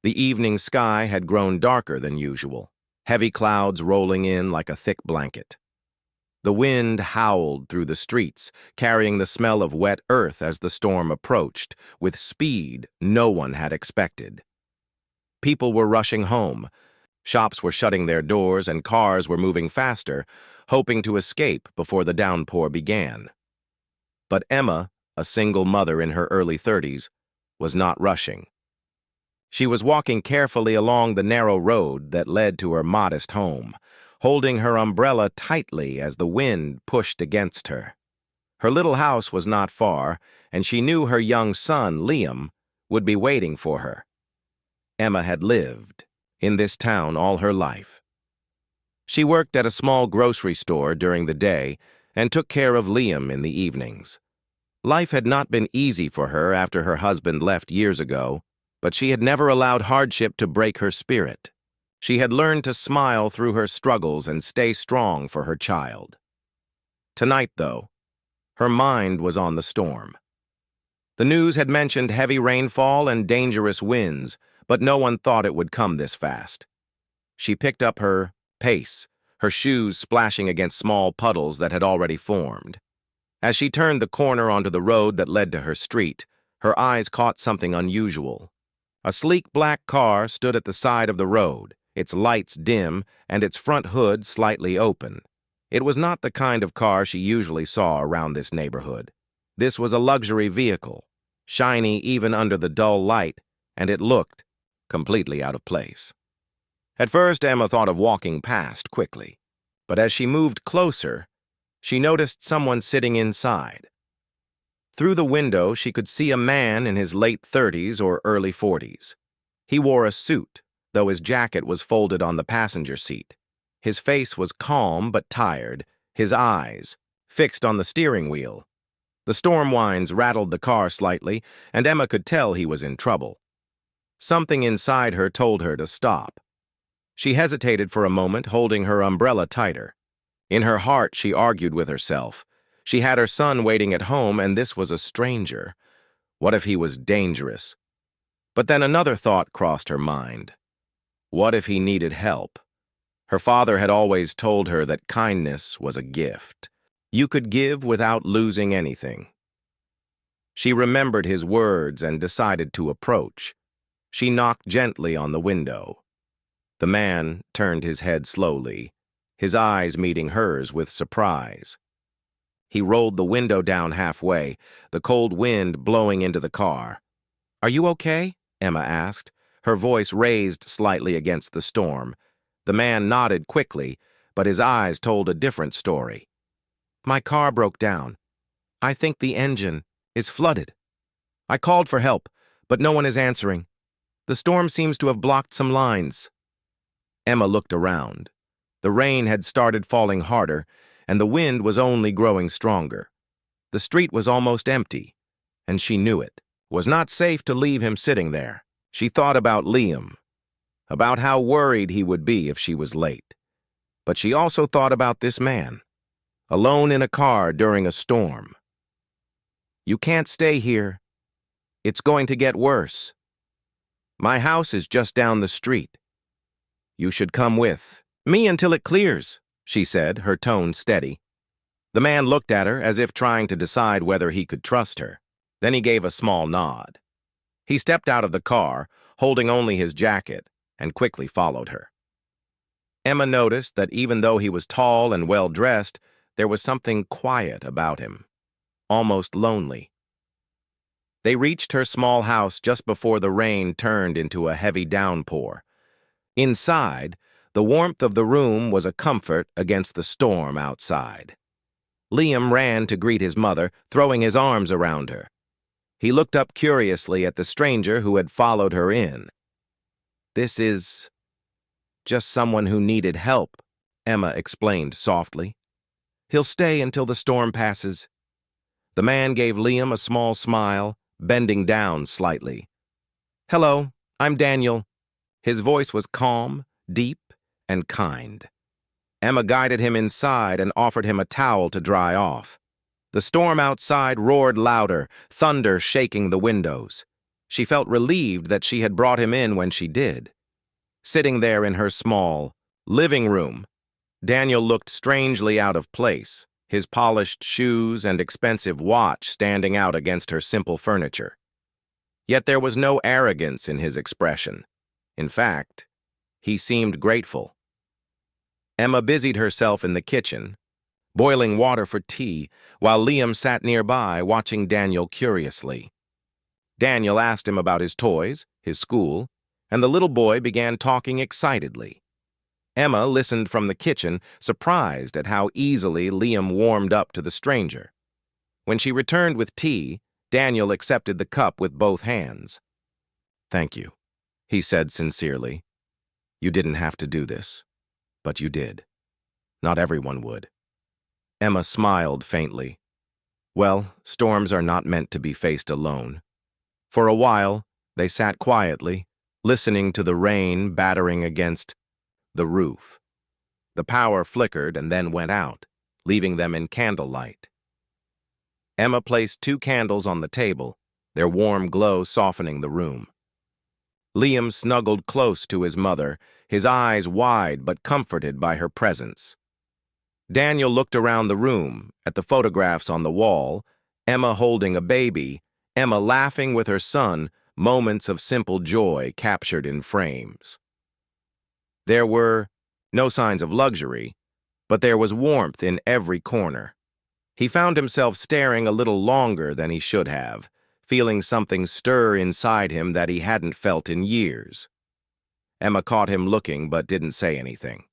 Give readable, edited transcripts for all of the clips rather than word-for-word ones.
The evening sky had grown darker than usual, heavy clouds rolling in like a thick blanket. The wind howled through the streets, carrying the smell of wet earth as the storm approached, with speed no one had expected. People were rushing home. Shops were shutting their doors and cars were moving faster, hoping to escape before the downpour began. But Emma, a single mother in her early 30s, was not rushing. She was walking carefully along the narrow road that led to her modest home, holding her umbrella tightly as the wind pushed against her. Her little house was not far, and she knew her young son, Liam, would be waiting for her. Emma had lived in this town all her life. She worked at a small grocery store during the day and took care of Liam in the evenings. Life had not been easy for her after her husband left years ago, but she had never allowed hardship to break her spirit. She had learned to smile through her struggles and stay strong for her child. Tonight, though, her mind was on the storm. The news had mentioned heavy rainfall and dangerous winds, but no one thought it would come this fast. She picked up her pace, her shoes splashing against small puddles that had already formed. As she turned the corner onto the road that led to her street, her eyes caught something unusual. A sleek black car stood at the side of the road, its lights dim and its front hood slightly open. It was not the kind of car she usually saw around this neighborhood. This was a luxury vehicle, shiny even under the dull light, and it looked completely out of place. At first, Emma thought of walking past quickly, but as she moved closer, she noticed someone sitting inside. Through the window, she could see a man in his late 30s or early 40s. He wore a suit, though his jacket was folded on the passenger seat. His face was calm but tired, his eyes fixed on the steering wheel. The storm winds rattled the car slightly, and Emma could tell he was in trouble. Something inside her told her to stop. She hesitated for a moment, holding her umbrella tighter. In her heart, she argued with herself. She had her son waiting at home, and this was a stranger. What if he was dangerous? But then another thought crossed her mind. What if he needed help? Her father had always told her that kindness was a gift. You could give without losing anything. She remembered his words and decided to approach. She knocked gently on the window. The man turned his head slowly, his eyes meeting hers with surprise. He rolled the window down halfway, the cold wind blowing into the car. "Are you okay?" Emma asked, her voice raised slightly against the storm. The man nodded quickly, but his eyes told a different story. "My car broke down. I think the engine is flooded. I called for help, but no one is answering. The storm seems to have blocked some lines." Emma looked around. The rain had started falling harder, and the wind was only growing stronger. The street was almost empty, and she knew it. It was not safe to leave him sitting there. She thought about Liam, about how worried he would be if she was late. But she also thought about this man, alone in a car during a storm. "You can't stay here. It's going to get worse. My house is just down the street. You should come with me until it clears," she said, her tone steady. The man looked at her as if trying to decide whether he could trust her. Then he gave a small nod. He stepped out of the car, holding only his jacket, and quickly followed her. Emma noticed that even though he was tall and well-dressed, there was something quiet about him, almost lonely. They reached her small house just before the rain turned into a heavy downpour. Inside, the warmth of the room was a comfort against the storm outside. Liam ran to greet his mother, throwing his arms around her. He looked up curiously at the stranger who had followed her in. "This is just someone who needed help," Emma explained softly. "He'll stay until the storm passes." The man gave Liam a small smile, bending down slightly. "Hello, I'm Daniel." His voice was calm, deep, and kind. Emma guided him inside and offered him a towel to dry off. The storm outside roared louder, thunder shaking the windows. She felt relieved that she had brought him in when she did. Sitting there in her small living room, Daniel looked strangely out of place, his polished shoes and expensive watch standing out against her simple furniture. Yet there was no arrogance in his expression. In fact, he seemed grateful. Emma busied herself in the kitchen, boiling water for tea, while Liam sat nearby watching Daniel curiously. Daniel asked him about his toys, his school, and the little boy began talking excitedly. Emma listened from the kitchen, surprised at how easily Liam warmed up to the stranger. When she returned with tea, Daniel accepted the cup with both hands. "Thank you," he said sincerely. "You didn't have to do this, but you did. Not everyone would." Emma smiled faintly. Well, storms are not meant to be faced alone. For a while, they sat quietly, listening to the rain battering against the roof. The power flickered and then went out, leaving them in candlelight. Emma placed 2 candles on the table, their warm glow softening the room. Liam snuggled close to his mother, his eyes wide but comforted by her presence. Daniel looked around the room, at the photographs on the wall, Emma holding a baby, Emma laughing with her son, moments of simple joy captured in frames. There were no signs of luxury, but there was warmth in every corner. He found himself staring a little longer than he should have, feeling something stir inside him that he hadn't felt in years. Emma caught him looking but didn't say anything.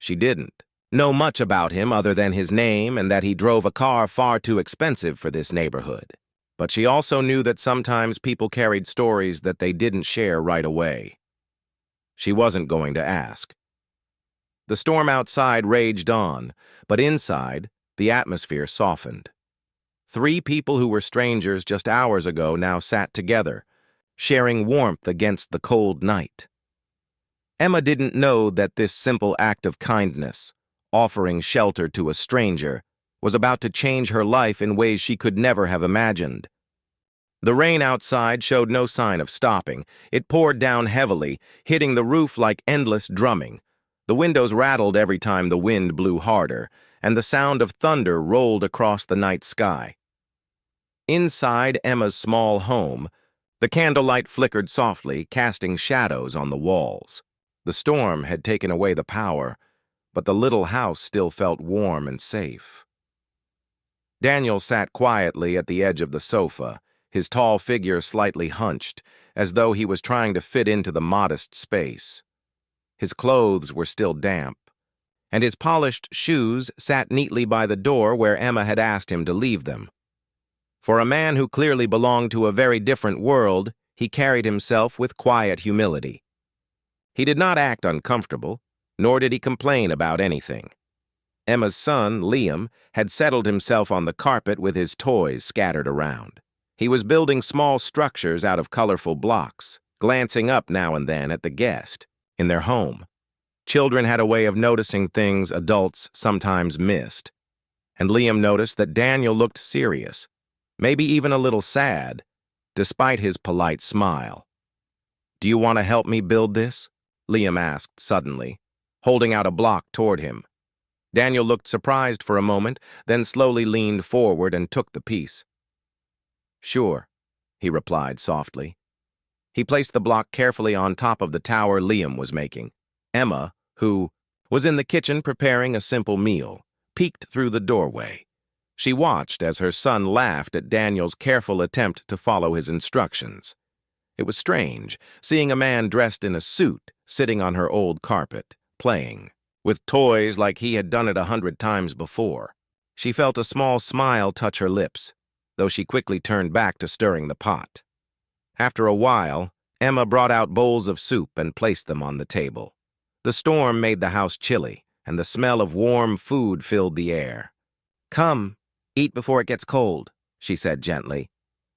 She didn't know much about him other than his name and that he drove a car far too expensive for this neighborhood. But she also knew that sometimes people carried stories that they didn't share right away. She wasn't going to ask. The storm outside raged on, but inside, the atmosphere softened. 3 people who were strangers just hours ago now sat together, sharing warmth against the cold night. Emma didn't know that this simple act of kindness, offering shelter to a stranger, was about to change her life in ways she could never have imagined. The rain outside showed no sign of stopping. It poured down heavily, hitting the roof like endless drumming. The windows rattled every time the wind blew harder, and the sound of thunder rolled across the night sky. Inside Emma's small home, the candlelight flickered softly, casting shadows on the walls. The storm had taken away the power, but the little house still felt warm and safe. Daniel sat quietly at the edge of the sofa, his tall figure slightly hunched, as though he was trying to fit into the modest space. His clothes were still damp, and his polished shoes sat neatly by the door where Emma had asked him to leave them. For a man who clearly belonged to a very different world, he carried himself with quiet humility. He did not act uncomfortable, nor did he complain about anything. Emma's son, Liam, had settled himself on the carpet with his toys scattered around. He was building small structures out of colorful blocks, glancing up now and then at the guest in their home. Children had a way of noticing things adults sometimes missed, and Liam noticed that Daniel looked serious, maybe even a little sad, despite his polite smile. "Do you want to help me build this?" Liam asked suddenly, holding out a block toward him. Daniel looked surprised for a moment, then slowly leaned forward and took the piece. "Sure," he replied softly. He placed the block carefully on top of the tower Liam was making. Emma, who was in the kitchen preparing a simple meal, peeked through the doorway. She watched as her son laughed at Daniel's careful attempt to follow his instructions. It was strange, seeing a man dressed in a suit sitting on her old carpet, playing, with toys like he had done it 100 times before. She felt a small smile touch her lips, though she quickly turned back to stirring the pot. After a while, Emma brought out bowls of soup and placed them on the table. The storm made the house chilly, and the smell of warm food filled the air. "Come, eat before it gets cold," she said gently.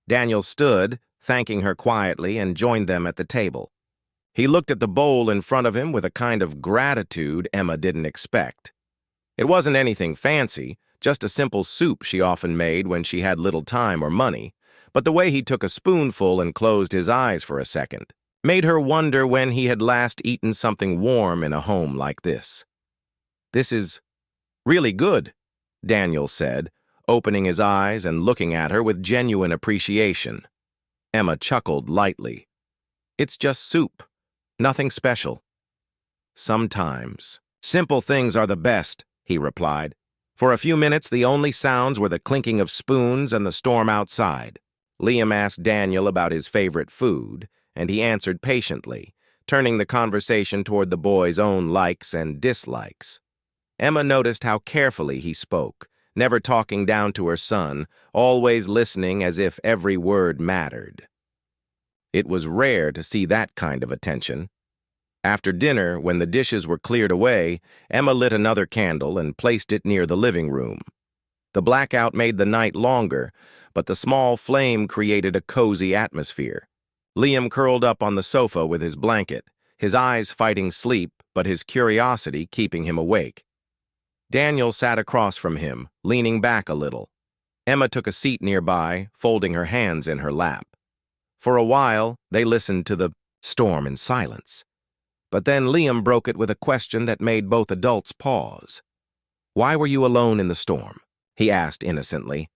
Daniel stood, thanking her quietly, and joined them at the table. He looked at the bowl in front of him with a kind of gratitude Emma didn't expect. It wasn't anything fancy, just a simple soup she often made when she had little time or money, but the way he took a spoonful and closed his eyes for a second made her wonder when he had last eaten something warm in a home like this. "This is really good," Daniel said, opening his eyes and looking at her with genuine appreciation. Emma chuckled lightly. "It's just soup. Nothing special." "Sometimes simple things are the best," he replied. For a few minutes, the only sounds were the clinking of spoons and the storm outside. Liam asked Daniel about his favorite food, and he answered patiently, turning the conversation toward the boy's own likes and dislikes. Emma noticed how carefully he spoke, never talking down to her son, always listening as if every word mattered. It was rare to see that kind of attention. After dinner, when the dishes were cleared away, Emma lit another candle and placed it near the living room. The blackout made the night longer, but the small flame created a cozy atmosphere. Liam curled up on the sofa with his blanket, his eyes fighting sleep, but his curiosity keeping him awake. Daniel sat across from him, leaning back a little. Emma took a seat nearby, folding her hands in her lap. For a while, they listened to the storm in silence. But then Liam broke it with a question that made both adults pause. "Why were you alone in the storm?" he asked innocently.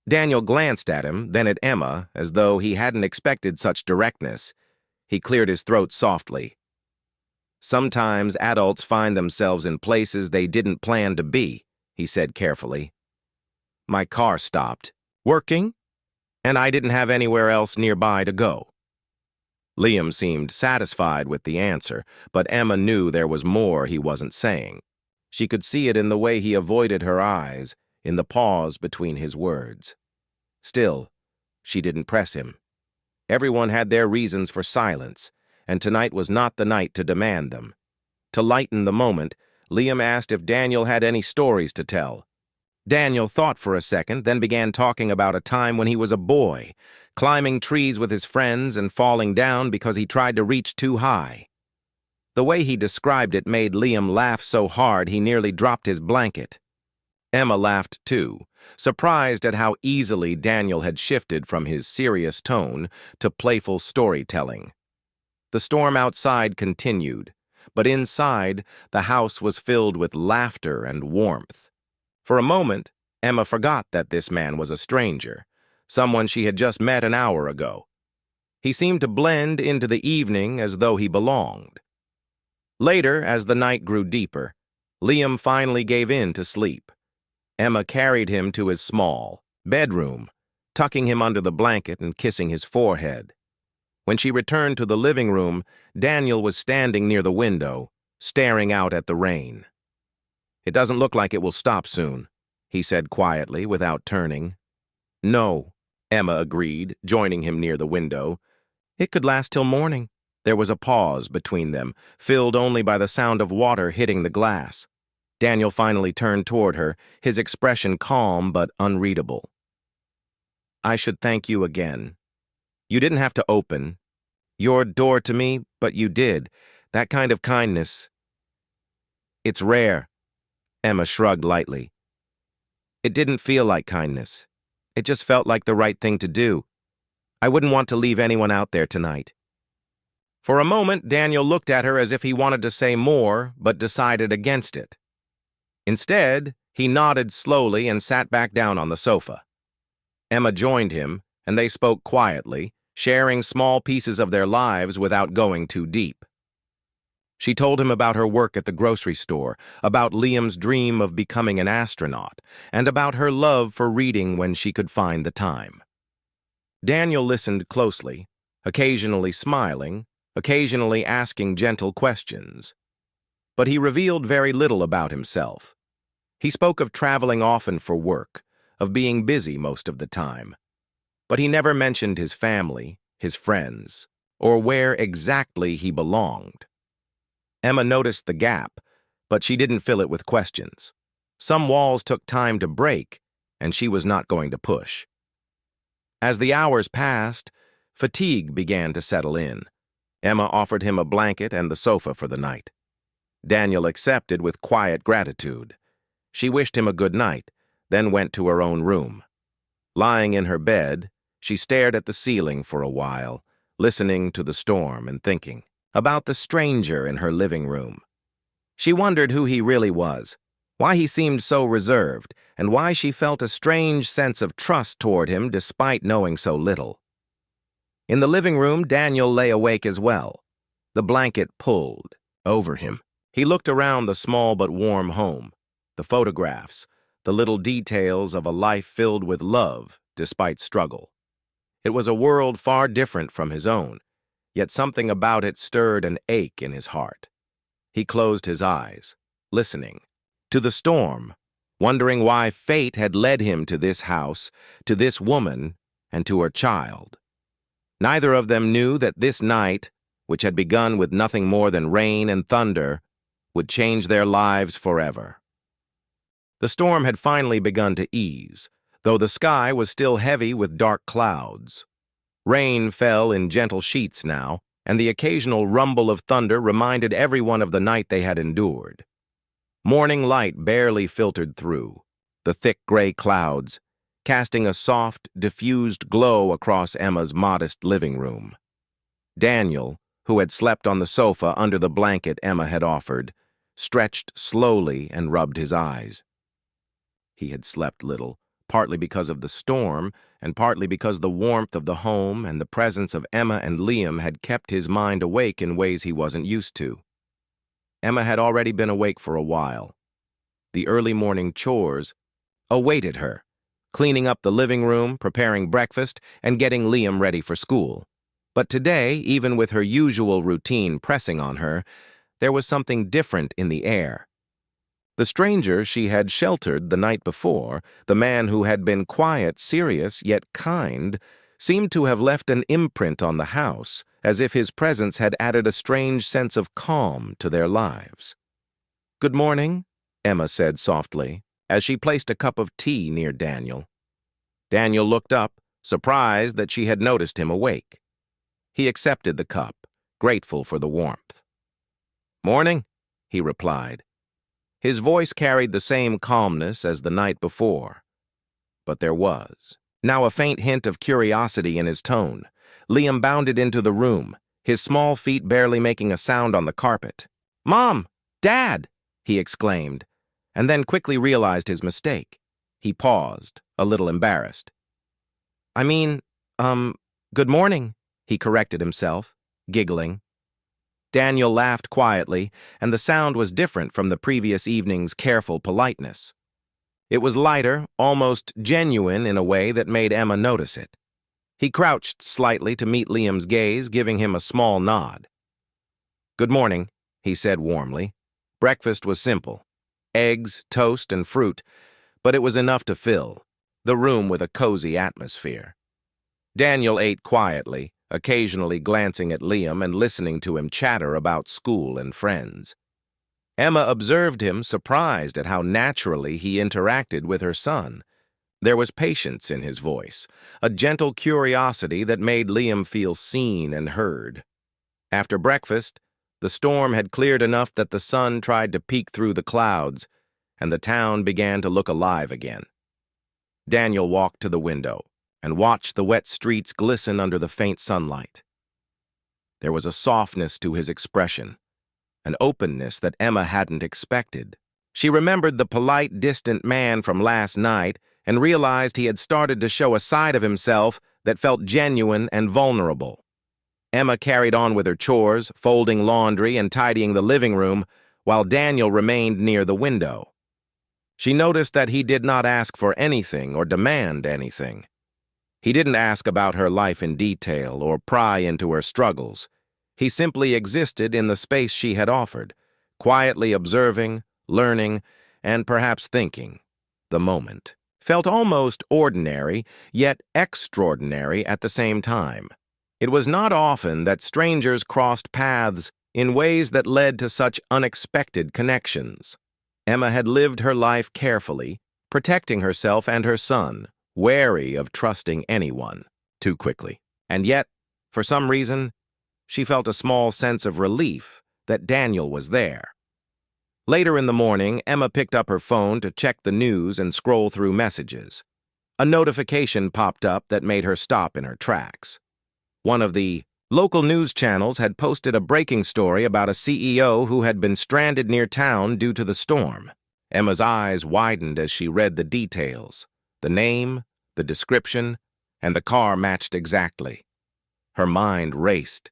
Daniel glanced at him, then at Emma, as though he hadn't expected such directness. He cleared his throat softly. "Sometimes adults find themselves in places they didn't plan to be," he said carefully. "My car stopped working, and I didn't have anywhere else nearby to go." Liam seemed satisfied with the answer, but Emma knew there was more he wasn't saying. She could see it in the way he avoided her eyes, in the pause between his words. Still, she didn't press him. Everyone had their reasons for silence, and tonight was not the night to demand them. To lighten the moment, Liam asked if Daniel had any stories to tell. Daniel thought for a second, then began talking about a time when he was a boy, climbing trees with his friends and falling down because he tried to reach too high. The way he described it made Liam laugh so hard he nearly dropped his blanket. Emma laughed too, surprised at how easily Daniel had shifted from his serious tone to playful storytelling. The storm outside continued, but inside, the house was filled with laughter and warmth. For a moment, Emma forgot that this man was a stranger, someone she had just met an hour ago. He seemed to blend into the evening as though he belonged. Later, as the night grew deeper, Liam finally gave in to sleep. Emma carried him to his small bedroom, tucking him under the blanket and kissing his forehead. When she returned to the living room, Daniel was standing near the window, staring out at the rain. "It doesn't look like it will stop soon," he said quietly without turning. "No," Emma agreed, joining him near the window. "It could last till morning." There was a pause between them, filled only by the sound of water hitting the glass. Daniel finally turned toward her, his expression calm but unreadable. "I should thank you again. You didn't have to open your door to me, but you did. That kind of kindness. It's rare." Emma shrugged lightly. "It didn't feel like kindness. It just felt like the right thing to do. I wouldn't want to leave anyone out there tonight." For a moment, Daniel looked at her as if he wanted to say more, but decided against it. Instead, he nodded slowly and sat back down on the sofa. Emma joined him, and they spoke quietly, sharing small pieces of their lives without going too deep. She told him about her work at the grocery store, about Liam's dream of becoming an astronaut, and about her love for reading when she could find the time. Daniel listened closely, occasionally smiling, occasionally asking gentle questions. But he revealed very little about himself. He spoke of traveling often for work, of being busy most of the time. But he never mentioned his family, his friends, or where exactly he belonged. Emma noticed the gap, but she didn't fill it with questions. Some walls took time to break, and she was not going to push. As the hours passed, fatigue began to settle in. Emma offered him a blanket and the sofa for the night. Daniel accepted with quiet gratitude. She wished him a good night, then went to her own room. Lying in her bed, She stared at the ceiling for a while, listening to the storm and thinking about the stranger in her living room. She wondered who he really was, why he seemed so reserved, and why she felt a strange sense of trust toward him despite knowing so little. In the living room, Daniel lay awake as well. The blanket pulled over him. He looked around the small but warm home, the photographs, the little details of a life filled with love despite struggle. It was a world far different from his own, yet something about it stirred an ache in his heart. He closed his eyes, listening to the storm, wondering why fate had led him to this house, to this woman, and to her child. Neither of them knew that this night, which had begun with nothing more than rain and thunder, would change their lives forever. The storm had finally begun to ease, though the sky was still heavy with dark clouds. Rain fell in gentle sheets now, and the occasional rumble of thunder reminded everyone of the night they had endured. Morning light barely filtered through, the thick gray clouds, casting a soft, diffused glow across Emma's modest living room. Daniel, who had slept on the sofa under the blanket Emma had offered, stretched slowly and rubbed his eyes. He had slept little, partly because of the storm, and partly because the warmth of the home and the presence of Emma and Liam had kept his mind awake in ways he wasn't used to. Emma had already been awake for a while. The early morning chores awaited her, cleaning up the living room, preparing breakfast, and getting Liam ready for school. But today, even with her usual routine pressing on her, there was something different in the air. The stranger she had sheltered the night before, the man who had been quiet, serious, yet kind, seemed to have left an imprint on the house, as if his presence had added a strange sense of calm to their lives. "Good morning," Emma said softly, as she placed a cup of tea near Daniel. Daniel looked up, surprised that she had noticed him awake. He accepted the cup, grateful for the warmth. "Morning," he replied. His voice carried the same calmness as the night before. But there was now a faint hint of curiosity in his tone. Liam bounded into the room, his small feet barely making a sound on the carpet. "Mom! Dad!" he exclaimed, and then quickly realized his mistake. He paused, a little embarrassed. Good morning," he corrected himself, giggling. Daniel laughed quietly, and the sound was different from the previous evening's careful politeness. It was lighter, almost genuine in a way that made Emma notice it. He crouched slightly to meet Liam's gaze, giving him a small nod. "Good morning," he said warmly. Breakfast was simple: eggs, toast, and fruit, but it was enough to fill the room with a cozy atmosphere. Daniel ate quietly, occasionally glancing at Liam and listening to him chatter about school and friends. Emma observed him, surprised at how naturally he interacted with her son. There was patience in his voice, a gentle curiosity that made Liam feel seen and heard. After breakfast, the storm had cleared enough that the sun tried to peek through the clouds, and the town began to look alive again. Daniel walked to the window and watched the wet streets glisten under the faint sunlight. There was a softness to his expression, an openness that Emma hadn't expected. She remembered the polite, distant man from last night and realized he had started to show a side of himself that felt genuine and vulnerable. Emma carried on with her chores, folding laundry and tidying the living room, while Daniel remained near the window. She noticed that he did not ask for anything or demand anything. He didn't ask about her life in detail or pry into her struggles. He simply existed in the space she had offered, quietly observing, learning, and perhaps thinking. The moment felt almost ordinary, yet extraordinary at the same time. It was not often that strangers crossed paths in ways that led to such unexpected connections. Emma had lived her life carefully, protecting herself and her son, wary of trusting anyone too quickly. And yet, for some reason, she felt a small sense of relief that Daniel was there. Later in the morning, Emma picked up her phone to check the news and scroll through messages. A notification popped up that made her stop in her tracks. One of the local news channels had posted a breaking story about a CEO who had been stranded near town due to the storm. Emma's eyes widened as she read the details. The name, the description, and the car matched exactly. Her mind raced.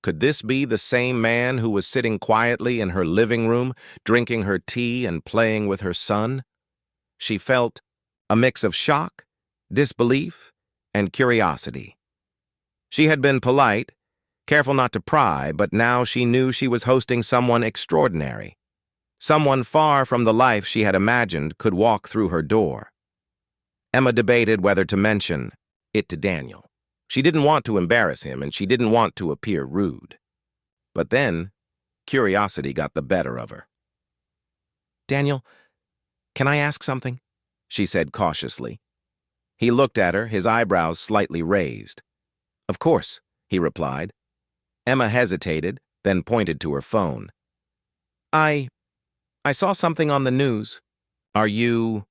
Could this be the same man who was sitting quietly in her living room, drinking her tea and playing with her son? She felt a mix of shock, disbelief, and curiosity. She had been polite, careful not to pry, but now she knew she was hosting someone extraordinary. Someone far from the life she had imagined could walk through her door. Emma debated whether to mention it to Daniel. She didn't want to embarrass him, and she didn't want to appear rude. But then, curiosity got the better of her. "Daniel, can I ask something?" she said cautiously. He looked at her, his eyebrows slightly raised. "Of course," he replied. Emma hesitated, then pointed to her phone. I saw something on the news." "Are you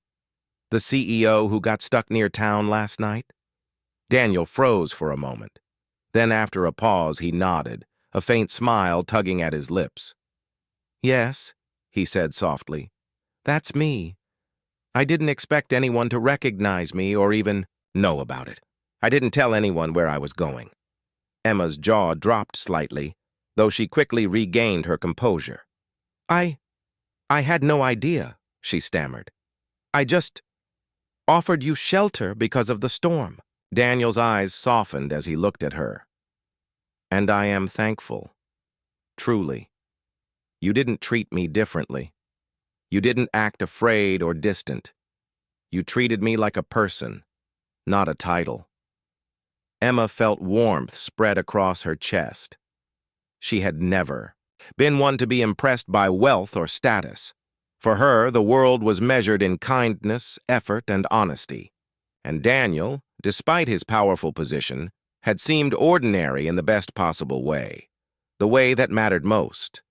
the CEO who got stuck near town last night?" Daniel froze for a moment. Then after a pause, he nodded, a faint smile tugging at his lips. "Yes," he said softly. "That's me. I didn't expect anyone to recognize me or even know about it. I didn't tell anyone where I was going." Emma's jaw dropped slightly, though she quickly regained her composure. I had no idea," she stammered. "I just offered you shelter because of the storm." Daniel's eyes softened as he looked at her. "And I am thankful. Truly. You didn't treat me differently. You didn't act afraid or distant. You treated me like a person, not a title." Emma felt warmth spread across her chest. She had never been one to be impressed by wealth or status. For her, the world was measured in kindness, effort, and honesty. And Daniel, despite his powerful position, had seemed ordinary in the best possible way, the way that mattered most.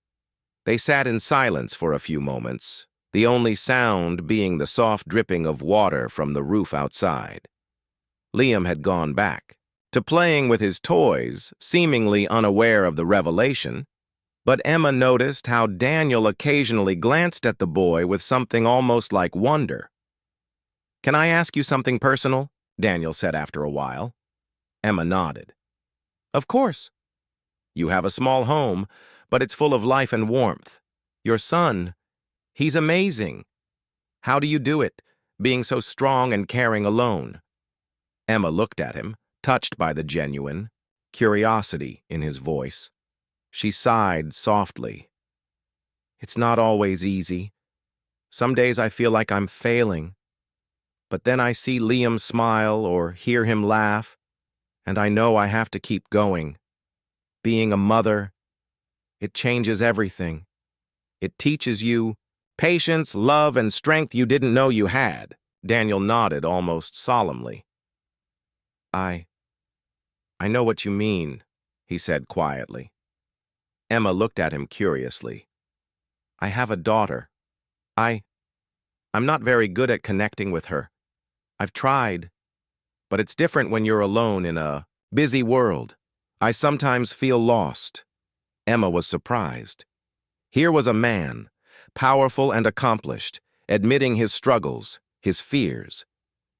They sat in silence for a few moments, the only sound being the soft dripping of water from the roof outside. Liam had gone back to playing with his toys, seemingly unaware of the revelation, but Emma noticed how Daniel occasionally glanced at the boy with something almost like wonder. "Can I ask you something personal?" Daniel said after a while. Emma nodded. "Of course." "You have a small home, but it's full of life and warmth. Your son, he's amazing. How do you do it, being so strong and caring alone?" Emma looked at him, touched by the genuine curiosity in his voice. She sighed softly. "It's not always easy. Some days I feel like I'm failing. But then I see Liam smile or hear him laugh, and I know I have to keep going. Being a mother, it changes everything. It teaches you patience, love, and strength you didn't know you had." Daniel nodded almost solemnly. I know what you mean," he said quietly. Emma looked at him curiously. "I have a daughter. I'm not very good at connecting with her. I've tried, but it's different when you're alone in a busy world. I sometimes feel lost." Emma was surprised. Here was a man, powerful and accomplished, admitting his struggles, his fears.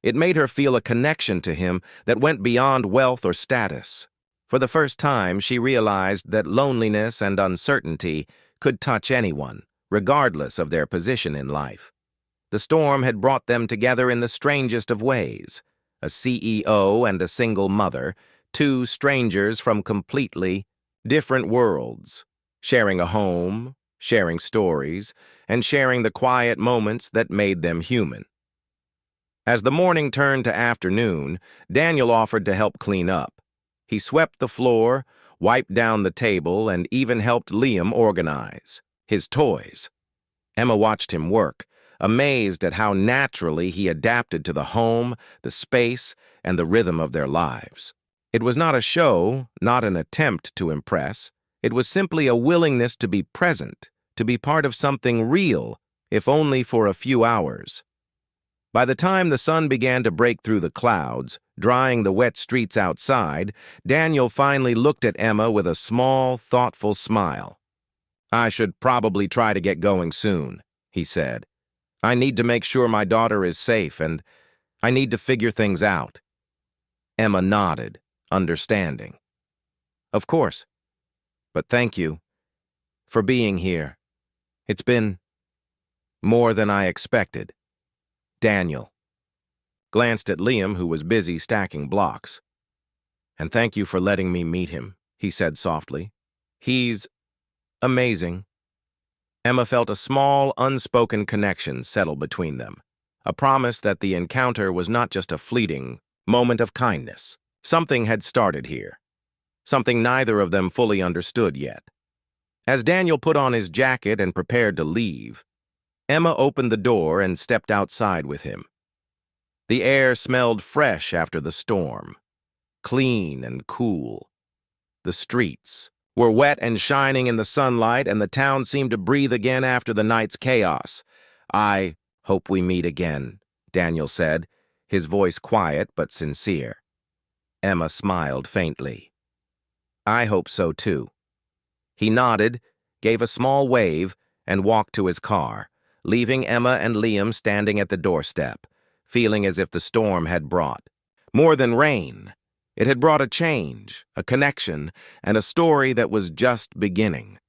It made her feel a connection to him that went beyond wealth or status. For the first time, she realized that loneliness and uncertainty could touch anyone, regardless of their position in life. The storm had brought them together in the strangest of ways. A CEO and a single mother, two strangers from completely different worlds, sharing a home, sharing stories, and sharing the quiet moments that made them human. As the morning turned to afternoon, Daniel offered to help clean up. He swept the floor, wiped down the table, and even helped Liam organize his toys. Emma watched him work, amazed at how naturally he adapted to the home, the space, and the rhythm of their lives. It was not a show, not an attempt to impress. It was simply a willingness to be present, to be part of something real, if only for a few hours. By the time the sun began to break through the clouds, drying the wet streets outside, Daniel finally looked at Emma with a small, thoughtful smile. "I should probably try to get going soon," he said. "I need to make sure my daughter is safe, and I need to figure things out." Emma nodded, understanding. "Of course. But thank you for being here. It's been more than I expected." Daniel glanced at Liam, who was busy stacking blocks. "And thank you for letting me meet him," he said softly. "He's amazing." Emma felt a small, unspoken connection settle between them, a promise that the encounter was not just a fleeting moment of kindness. Something had started here, something neither of them fully understood yet. As Daniel put on his jacket and prepared to leave, Emma opened the door and stepped outside with him. The air smelled fresh after the storm, clean and cool. The streets were wet and shining in the sunlight, and the town seemed to breathe again after the night's chaos. "I hope we meet again," Daniel said, his voice quiet but sincere. Emma smiled faintly. "I hope so too." He nodded, gave a small wave, and walked to his car, leaving Emma and Liam standing at the doorstep, feeling as if the storm had brought more than rain. It had brought a change, a connection, and a story that was just beginning.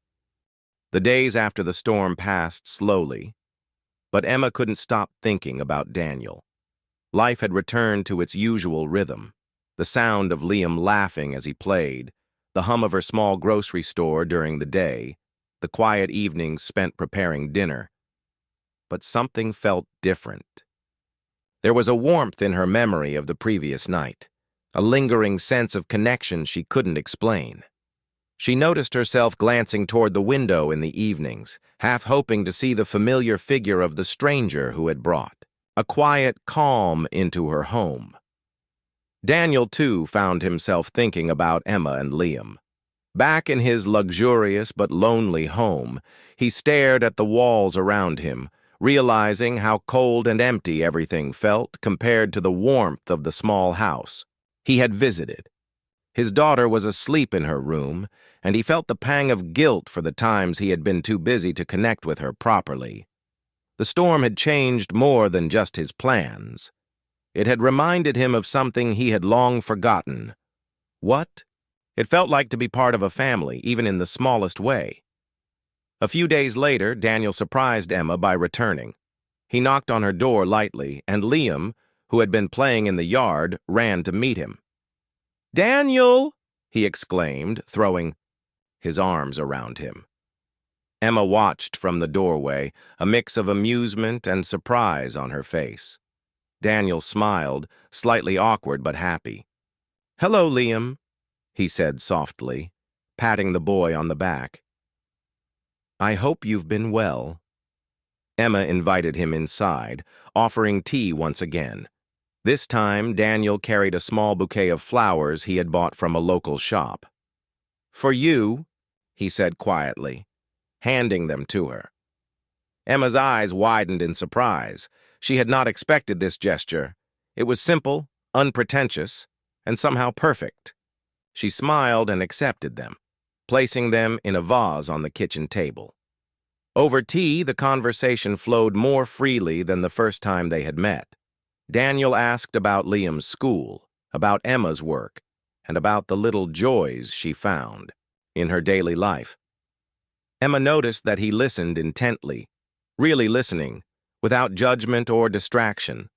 The days after the storm passed slowly, but Emma couldn't stop thinking about Daniel. Life had returned to its usual rhythm, the sound of Liam laughing as he played, the hum of her small grocery store during the day, the quiet evenings spent preparing dinner. But something felt different. There was a warmth in her memory of the previous night, a lingering sense of connection she couldn't explain. She noticed herself glancing toward the window in the evenings, half hoping to see the familiar figure of the stranger who had brought a quiet calm into her home. Daniel, too, found himself thinking about Emma and Liam. Back in his luxurious but lonely home, he stared at the walls around him, realizing how cold and empty everything felt compared to the warmth of the small house he had visited. His daughter was asleep in her room, and he felt the pang of guilt for the times he had been too busy to connect with her properly. The storm had changed more than just his plans. It had reminded him of something he had long forgotten. What? It felt like to be part of a family, even in the smallest way. A few days later, Daniel surprised Emma by returning. He knocked on her door lightly, and Liam, who had been playing in the yard, ran to meet him. "Daniel!" he exclaimed, throwing his arms around him. Emma watched from the doorway, a mix of amusement and surprise on her face. Daniel smiled, slightly awkward but happy. "Hello, Liam," he said softly, patting the boy on the back. "I hope you've been well." Emma invited him inside, offering tea once again. This time, Daniel carried a small bouquet of flowers he had bought from a local shop. "For you," he said quietly, handing them to her. Emma's eyes widened in surprise. She had not expected this gesture. It was simple, unpretentious, and somehow perfect. She smiled and accepted them, placing them in a vase on the kitchen table. Over tea, the conversation flowed more freely than the first time they had met. Daniel asked about Liam's school, about Emma's work, and about the little joys she found in her daily life. Emma noticed that he listened intently, really listening, without judgment or distraction.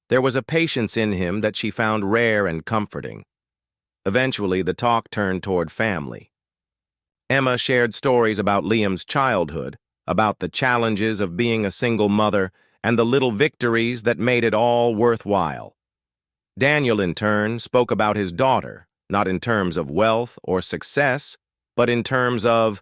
There was a patience in him that she found rare and comforting. Eventually, the talk turned toward family. Emma shared stories about Liam's childhood, about the challenges of being a single mother, and the little victories that made it all worthwhile. Daniel, in turn, spoke about his daughter, not in terms of wealth or success, but in terms of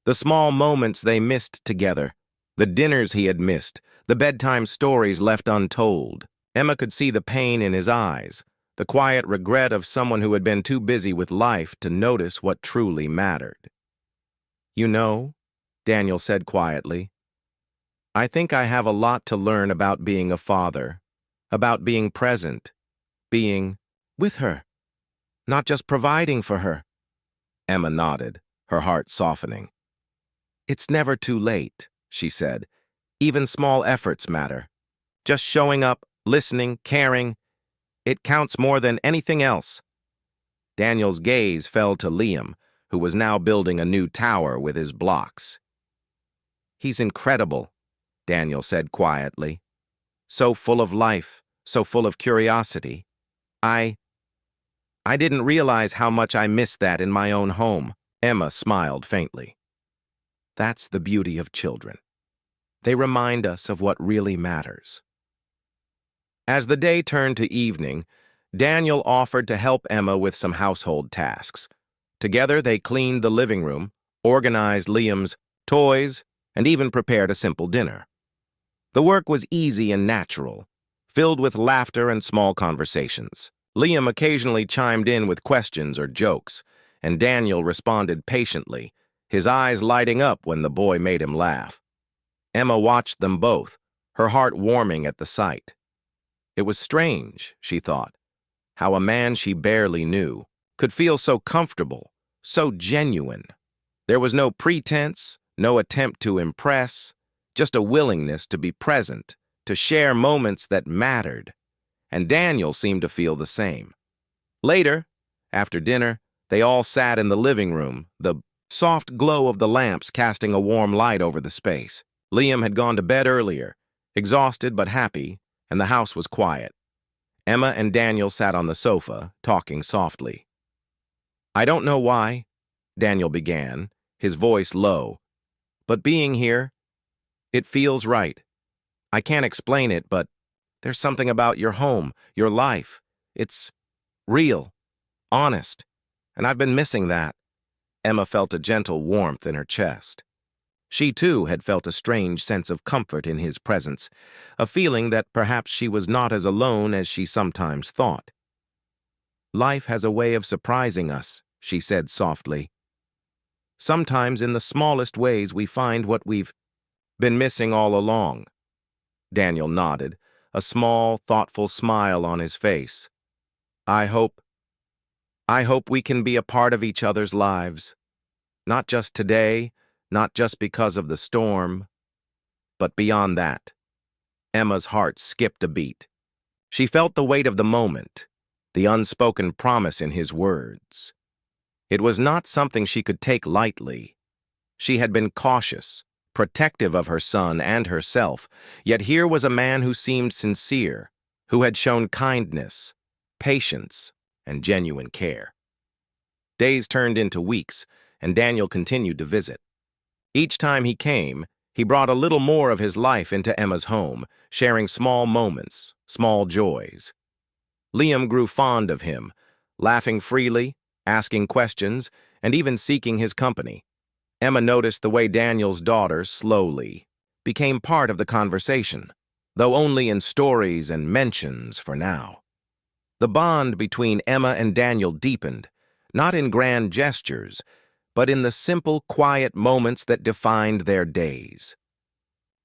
the small moments they missed together, the dinners he had missed, the bedtime stories left untold. Emma could see the pain in his eyes, the quiet regret of someone who had been too busy with life to notice what truly mattered. "You know," Daniel said quietly, "I think I have a lot to learn about being a father about being present, being with her, not just providing for her. Emma nodded, her heart softening. It's never too late, she said. Even small efforts matter. Just showing up, listening, caring, it counts more than anything else. Daniel's gaze fell to Liam, who was now building a new tower with his blocks. He's incredible, Daniel said quietly. So full of life, so full of curiosity. I didn't realize how much I missed that in my own home. Emma smiled faintly. That's the beauty of children. They remind us of what really matters. As the day turned to evening, Daniel offered to help Emma with some household tasks. Together, they cleaned the living room, organized Liam's toys, and even prepared a simple dinner. The work was easy and natural, filled with laughter and small conversations. Liam occasionally chimed in with questions or jokes, and Daniel responded patiently, his eyes lighting up when the boy made him laugh. Emma watched them both, her heart warming at the sight. It was strange, she thought, how a man she barely knew could feel so comfortable, so genuine. There was no pretense, no attempt to impress, just a willingness to be present, to share moments that mattered. And Daniel seemed to feel the same. Later, after dinner, they all sat in the living room, the soft glow of the lamps casting a warm light over the space. Liam had gone to bed earlier, exhausted but happy, and the house was quiet. Emma and Daniel sat on the sofa, talking softly. I don't know why, Daniel began, his voice low, but being here, it feels right. I can't explain it, but there's something about your home, your life. It's real, honest, and I've been missing that. Emma felt a gentle warmth in her chest. She, too, had felt a strange sense of comfort in his presence, a feeling that perhaps she was not as alone as she sometimes thought. Life has a way of surprising us, she said softly. Sometimes in the smallest ways we find what we've been missing all along. Daniel nodded, a small, thoughtful smile on his face. I hope we can be a part of each other's lives. Not just today, not just because of the storm, but beyond that. Emma's heart skipped a beat. She felt the weight of the moment, the unspoken promise in his words. It was not something she could take lightly. She had been cautious, protective of her son and herself, yet here was a man who seemed sincere, who had shown kindness, patience, and genuine care. Days turned into weeks, and Daniel continued to visit. Each time he came, he brought a little more of his life into Emma's home, sharing small moments, small joys. Liam grew fond of him, laughing freely, asking questions, and even seeking his company. Emma noticed the way Daniel's daughter slowly became part of the conversation, though only in stories and mentions for now. The bond between Emma and Daniel deepened, not in grand gestures, but in the simple, quiet moments that defined their days.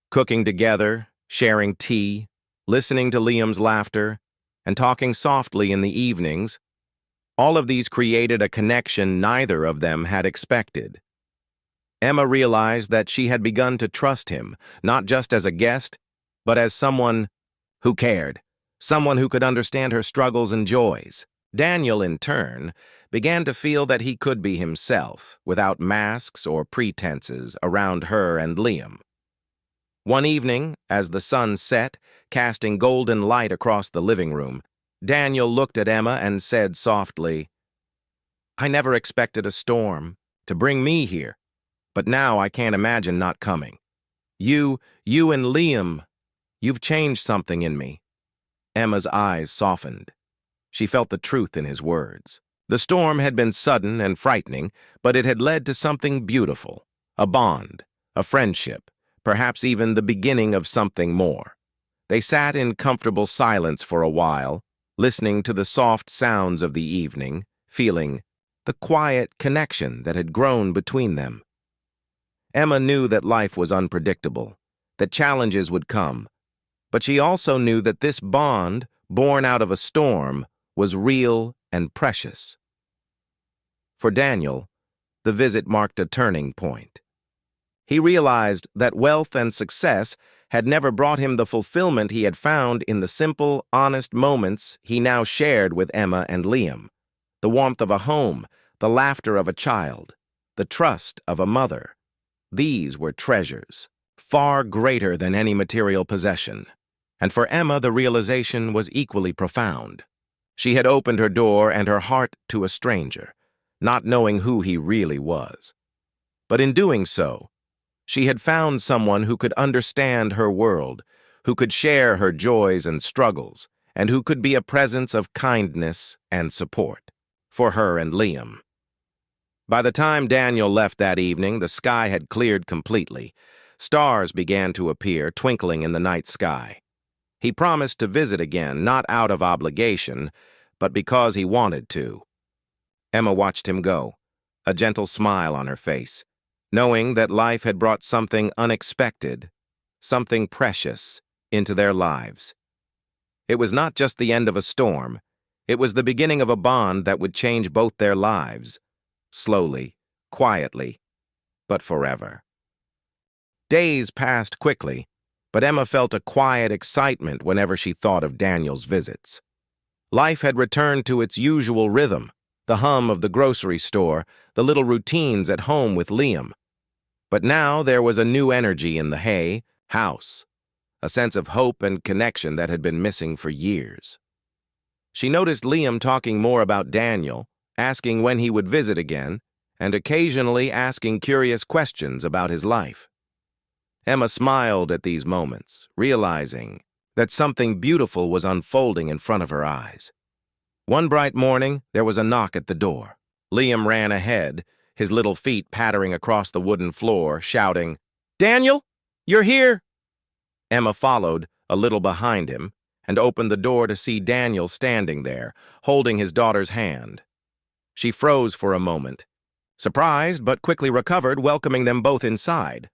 Cooking together, sharing tea, listening to Liam's laughter, and talking softly in the evenings, all of these created a connection neither of them had expected. Emma realized that she had begun to trust him, not just as a guest, but as someone who cared, someone who could understand her struggles and joys. Daniel, in turn, began to feel that he could be himself, without masks or pretenses, around her and Liam. One evening, as the sun set, casting golden light across the living room, Daniel looked at Emma and said softly, I never expected a storm to bring me here, but now I can't imagine not coming. You and Liam, you've changed something in me. Emma's eyes softened. She felt the truth in his words. The storm had been sudden and frightening, but it had led to something beautiful, a bond, a friendship, perhaps even the beginning of something more. They sat in comfortable silence for a while, listening to the soft sounds of the evening, feeling the quiet connection that had grown between them. Emma knew that life was unpredictable, that challenges would come, But she also knew that this bond, born out of a storm, was real and precious. For Daniel, the visit marked a turning point. He realized that wealth and success had never brought him the fulfillment he had found in the simple, honest moments he now shared with Emma and Liam. The warmth of a home, the laughter of a child, the trust of a mother. These were treasures, far greater than any material possession. And for Emma, the realization was equally profound. She had opened her door and her heart to a stranger, not knowing who he really was. But in doing so, she had found someone who could understand her world, who could share her joys and struggles, and who could be a presence of kindness and support for her and Liam. By the time Daniel left that evening, the sky had cleared completely. Stars began to appear, twinkling in the night sky. He promised to visit again, not out of obligation, but because he wanted to. Emma watched him go, a gentle smile on her face, knowing that life had brought something unexpected, something precious, into their lives. It was not just the end of a storm, it was the beginning of a bond that would change both their lives, slowly, quietly, but forever. Days passed quickly, but Emma felt a quiet excitement whenever she thought of Daniel's visits. Life had returned to its usual rhythm, the hum of the grocery store, the little routines at home with Liam. But now there was a new energy in the house, a sense of hope and connection that had been missing for years. She noticed Liam talking more about Daniel, asking when he would visit again, and occasionally asking curious questions about his life. Emma smiled at these moments, realizing that something beautiful was unfolding in front of her eyes. One bright morning, there was a knock at the door. Liam ran ahead, his little feet pattering across the wooden floor, shouting, "Daniel, you're here!" Emma followed, a little behind him, and opened the door to see Daniel standing there, holding his daughter's hand. She froze for a moment, surprised but quickly recovered, welcoming them both inside.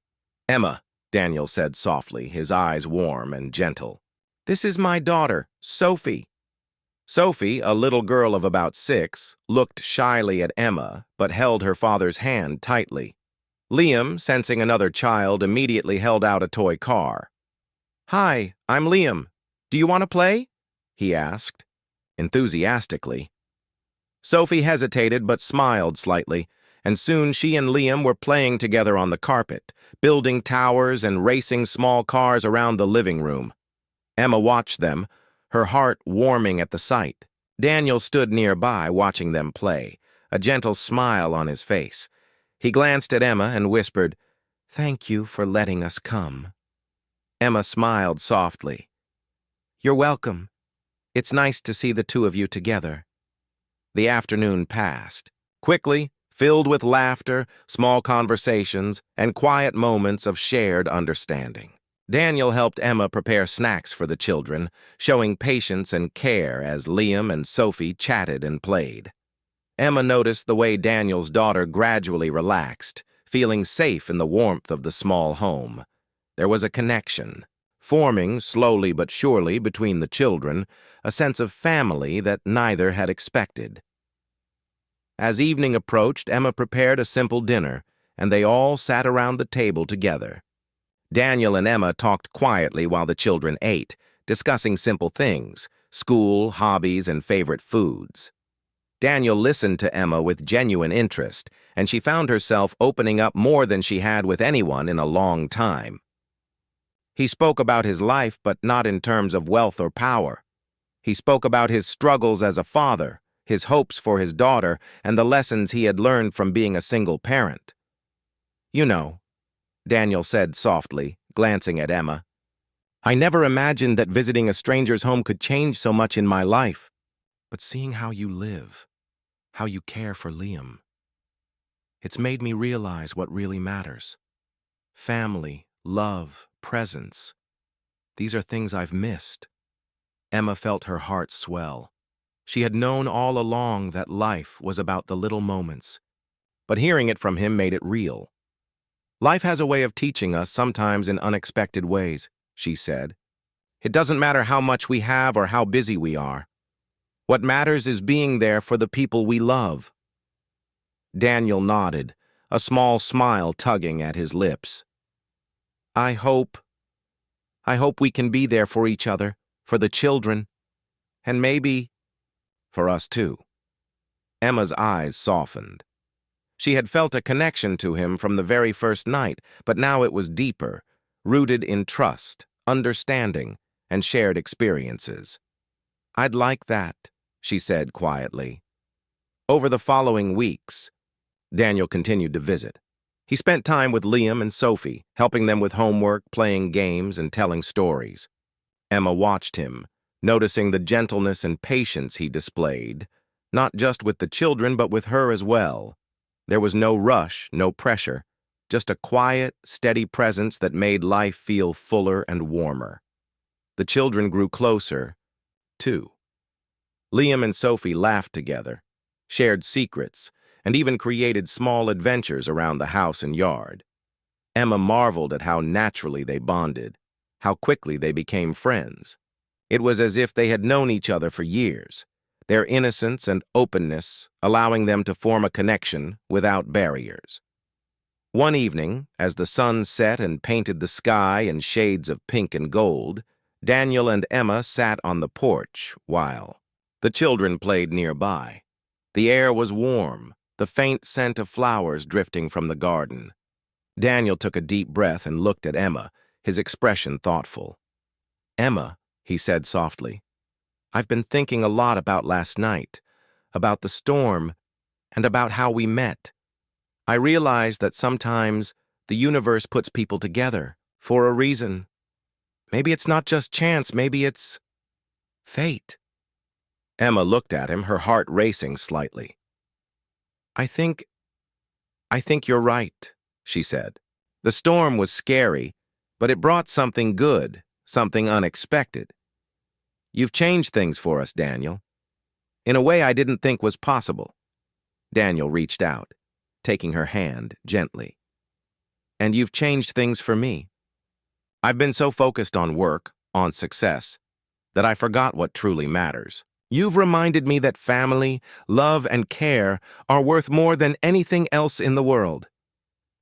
"Emma," Daniel said softly, his eyes warm and gentle. "This is my daughter, Sophie." Sophie, a little girl of about 6, looked shyly at Emma, but held her father's hand tightly. Liam, sensing another child, immediately held out a toy car. "Hi, I'm Liam. Do you want to play?" he asked, enthusiastically. Sophie hesitated but smiled slightly, and soon she and Liam were playing together on the carpet, building towers and racing small cars around the living room. Emma watched them, her heart warming at the sight. Daniel stood nearby, watching them play, a gentle smile on his face. He glanced at Emma and whispered, "Thank you for letting us come." Emma smiled softly. "You're welcome. It's nice to see the two of you together." The afternoon passed, quickly, filled with laughter, small conversations, and quiet moments of shared understanding. Daniel helped Emma prepare snacks for the children, showing patience and care as Liam and Sophie chatted and played. Emma noticed the way Daniel's daughter gradually relaxed, feeling safe in the warmth of the small home. There was a connection, forming slowly but surely between the children, a sense of family that neither had expected. As evening approached, Emma prepared a simple dinner, and they all sat around the table together. Daniel and Emma talked quietly while the children ate, discussing simple things, school, hobbies, and favorite foods. Daniel listened to Emma with genuine interest, and she found herself opening up more than she had with anyone in a long time. He spoke about his life, but not in terms of wealth or power. He spoke about his struggles as a father, his hopes for his daughter, and the lessons he had learned from being a single parent. "You know," Daniel said softly, glancing at Emma, "I never imagined that visiting a stranger's home could change so much in my life. But seeing how you live, how you care for Liam, it's made me realize what really matters. Family, love, presence. These are things I've missed." Emma felt her heart swell. She had known all along that life was about the little moments, but hearing it from him made it real. "Life has a way of teaching us, sometimes in unexpected ways," she said. It doesn't matter how much we have or how busy we are. What matters is being there for the people we love." Daniel nodded, a small smile tugging at his lips. I hope we can be there for each other, for the children, and maybe for us too." Emma's eyes softened. She had felt a connection to him from the very first night, but now it was deeper, rooted in trust, understanding, and shared experiences. "I'd like that," she said quietly. Over the following weeks, Daniel continued to visit. He spent time with Liam and Sophie, helping them with homework, playing games, and telling stories. Emma watched him, noticing the gentleness and patience he displayed, not just with the children but with her as well. There was no rush, no pressure, just a quiet, steady presence that made life feel fuller and warmer. The children grew closer, too. Liam and Sophie laughed together, shared secrets, and even created small adventures around the house and yard. Emma marveled at how naturally they bonded, how quickly they became friends. It was as if they had known each other for years, their innocence and openness allowing them to form a connection without barriers. One evening, as the sun set and painted the sky in shades of pink and gold, Daniel and Emma sat on the porch while the children played nearby. The air was warm, the faint scent of flowers drifting from the garden. Daniel took a deep breath and looked at Emma, his expression thoughtful. "Emma," he said softly, "I've been thinking a lot about last night, about the storm, and about how we met. I realized that sometimes the universe puts people together for a reason. Maybe it's not just chance, maybe it's fate." Emma looked at him, her heart racing slightly. I think you're right," she said. "The storm was scary, but it brought something good, something unexpected. You've changed things for us, Daniel, in a way I didn't think was possible." Daniel reached out, taking her hand gently. "And you've changed things for me. I've been so focused on work, on success, that I forgot what truly matters. You've reminded me that family, love, and care are worth more than anything else in the world."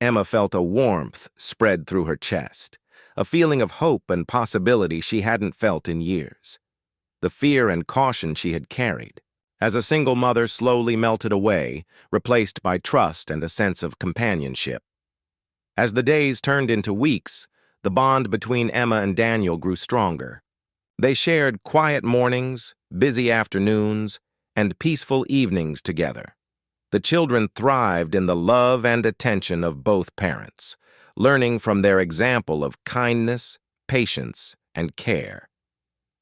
Emma felt a warmth spread through her chest, a feeling of hope and possibility she hadn't felt in years. The fear and caution she had carried, as a single mother, slowly melted away, replaced by trust and a sense of companionship. As the days turned into weeks, the bond between Emma and Daniel grew stronger. They shared quiet mornings, busy afternoons, and peaceful evenings together. The children thrived in the love and attention of both parents, learning from their example of kindness, patience, and care.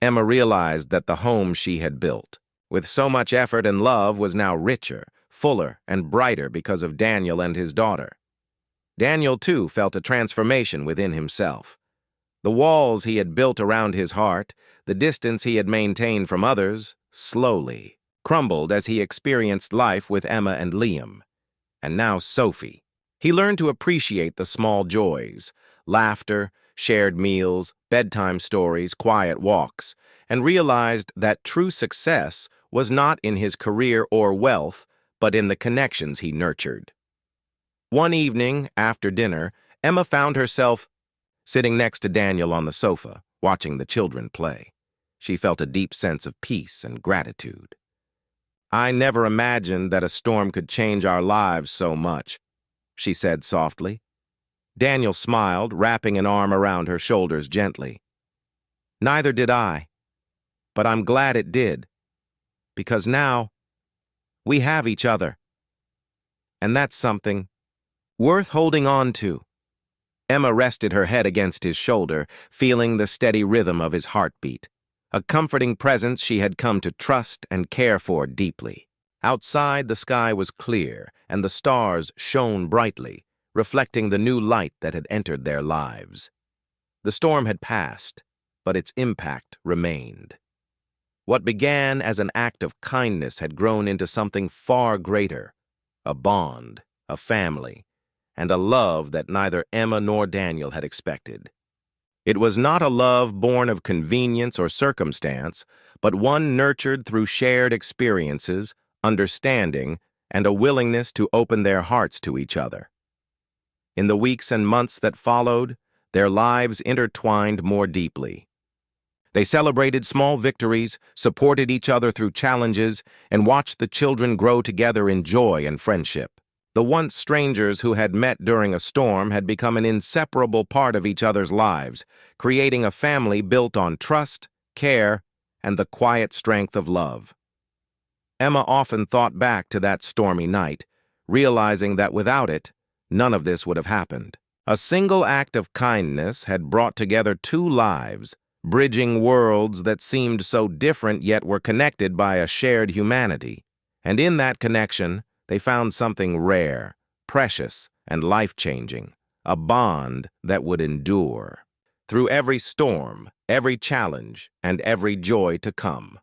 Emma realized that the home she had built, with so much effort and love, was now richer, fuller, and brighter because of Daniel and his daughter. Daniel, too, felt a transformation within himself. The walls he had built around his heart, the distance he had maintained from others, slowly crumbled as he experienced life with Emma and Liam. And now Sophie. He learned to appreciate the small joys, laughter, shared meals, bedtime stories, quiet walks, and realized that true success was not in his career or wealth, but in the connections he nurtured. One evening, after dinner, Emma found herself sitting next to Daniel on the sofa, watching the children play. She felt a deep sense of peace and gratitude. "I never imagined that a storm could change our lives so much," she said softly. Daniel smiled, wrapping an arm around her shoulders gently. "Neither did I, but I'm glad it did, because now we have each other, and that's something worth holding on to." Emma rested her head against his shoulder, feeling the steady rhythm of his heartbeat, a comforting presence she had come to trust and care for deeply. Outside, the sky was clear, and the stars shone brightly, reflecting the new light that had entered their lives. The storm had passed, but its impact remained. What began as an act of kindness had grown into something far greater, a bond, a family, and a love that neither Emma nor Daniel had expected. It was not a love born of convenience or circumstance, but one nurtured through shared experiences, understanding, and a willingness to open their hearts to each other. In the weeks and months that followed, their lives intertwined more deeply. They celebrated small victories, supported each other through challenges, and watched the children grow together in joy and friendship. The once strangers who had met during a storm had become an inseparable part of each other's lives, creating a family built on trust, care, and the quiet strength of love. Emma often thought back to that stormy night, realizing that without it, none of this would have happened. A single act of kindness had brought together two lives, bridging worlds that seemed so different yet were connected by a shared humanity. And in that connection, they found something rare, precious, and life-changing, a bond that would endure through every storm, every challenge, and every joy to come.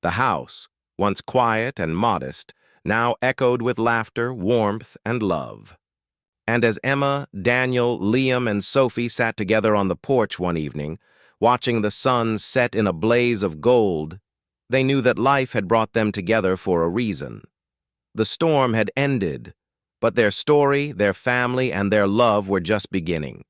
The house, once quiet and modest, now echoed with laughter, warmth, and love. And as Emma, Daniel, Liam, and Sophie sat together on the porch one evening, watching the sun set in a blaze of gold, they knew that life had brought them together for a reason. The storm had ended, but their story, their family, and their love were just beginning.